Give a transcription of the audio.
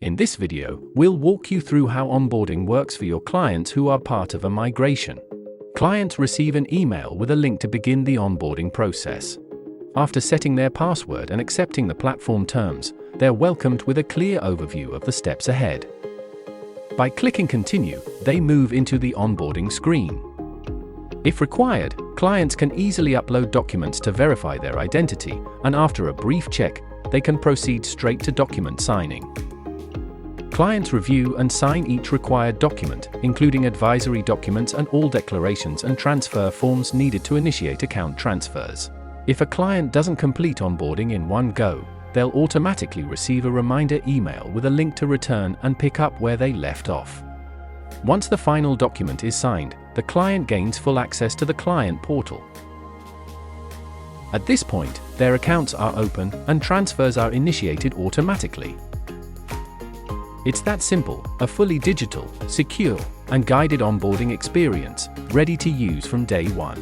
In this video, we'll walk you through how onboarding works for your clients who are part of a migration. Clients receive an email with a link to begin the onboarding process. After setting their password and accepting the platform terms, they're welcomed with a clear overview of the steps ahead. By clicking Continue, they move into the onboarding screen. If required, clients can easily upload documents to verify their identity, and after a brief check, they can proceed straight to document signing. Clients review and sign each required document, including advisory documents and all declarations and transfer forms needed to initiate account transfers. If a client doesn't complete onboarding in one go, they'll automatically receive a reminder email with a link to return and pick up where they left off. Once the final document is signed, the client gains full access to the client portal. At this point, their accounts are open and transfers are initiated automatically. It's that simple, a fully digital, secure, and guided onboarding experience, ready to use from day one.